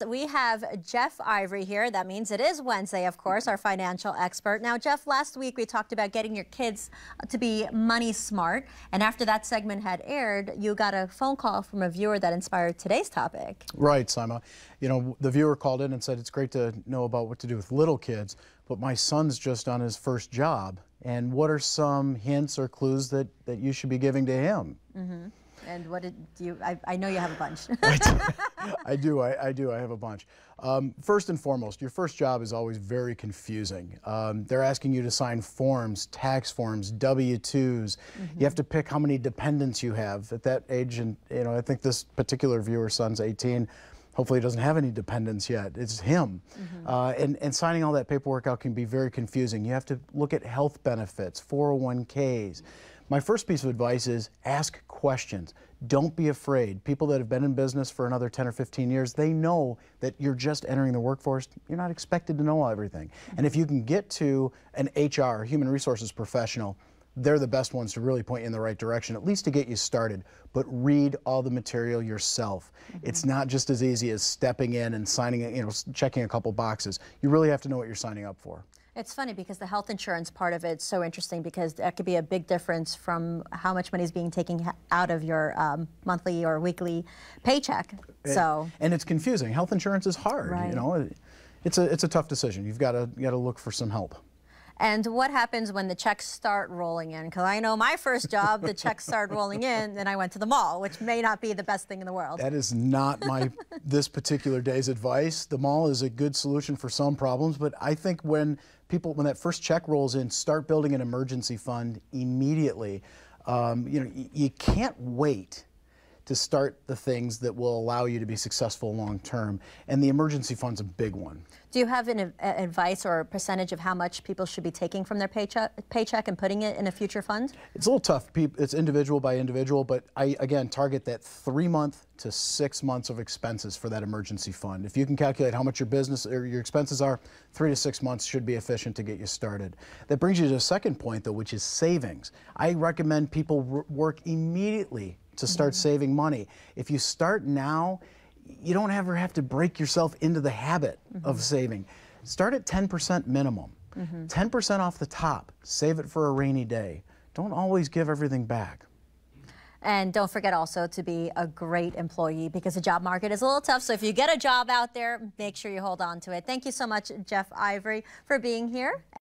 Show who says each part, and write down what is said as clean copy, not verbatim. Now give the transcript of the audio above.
Speaker 1: We have Jeff Ivory here. That means it is Wednesday, of course, our financial expert. Now, Jeff, last week we talked about getting your kids to be money smart. And after that segment had aired, you got a phone call from a viewer that inspired today's topic.
Speaker 2: Right, Sima. You know, the viewer called in and said it's great to know about what to do with little kids, but my son's just on his first job. And what are some hints or clues that you should be giving to him?
Speaker 1: And what did you, I know you have a bunch.
Speaker 2: I do. I have a bunch. First and foremost, your first job is always very confusing. They're asking you to sign forms, tax forms, W-2s. You have to pick how many dependents you have at that age. And, you know, I think this particular viewer's son's 18. Hopefully he doesn't have any dependents yet. It's him. And signing all that paperwork out can be very confusing. You have to look at health benefits, 401ks. My first piece of advice is ask questions. Don't be afraid. People that have been in business for another 10 or 15 years, they know that you're just entering the workforce. You're not expected to know everything. And if you can get to an HR, human resources professional, they're the best ones to really point you in the right direction, at least to get you started. But read all the material yourself. It's not just as easy as stepping in and signing, checking a couple boxes. You really have to know what you're signing up for.
Speaker 1: It's funny because the health insurance part of it's so interesting because that could be a big difference from how much money is being taken out of your monthly or weekly paycheck.
Speaker 2: And it's confusing. Health insurance is hard.
Speaker 1: Right.
Speaker 2: You know, it's a tough decision. You got to look for some help.
Speaker 1: And what happens when the checks start rolling in? Because I know my first job, the checks started rolling in, and I went to the mall, which may not be the best thing in the world.
Speaker 2: That is not my this particular day's advice. The mall is a good solution for some problems, but I think when that first check rolls in, start building an emergency fund immediately. You can't wait to start the things that will allow you to be successful long term, and the emergency fund's a big one.
Speaker 1: Do you have an advice or a percentage of how much people should be taking from their paycheck and putting it in a future fund?
Speaker 2: It's a little tough. It's individual by individual, but I, again, target that 3-month to 6 months of expenses for that emergency fund. If you can calculate how much your business or your expenses are, 3 to 6 months should be efficient to get you started. That brings you to a second point, though, which is savings. I recommend people work immediately to start saving money. If you start now, you don't ever have to break yourself into the habit of saving. Start at 10% minimum. 10% off the top. Save it for a rainy day. Don't always give everything back.
Speaker 1: And don't forget also to be a great employee because the job market is a little tough. So if you get a job out there, make sure you hold on to it. Thank you so much, Jeff Ivory, for being here.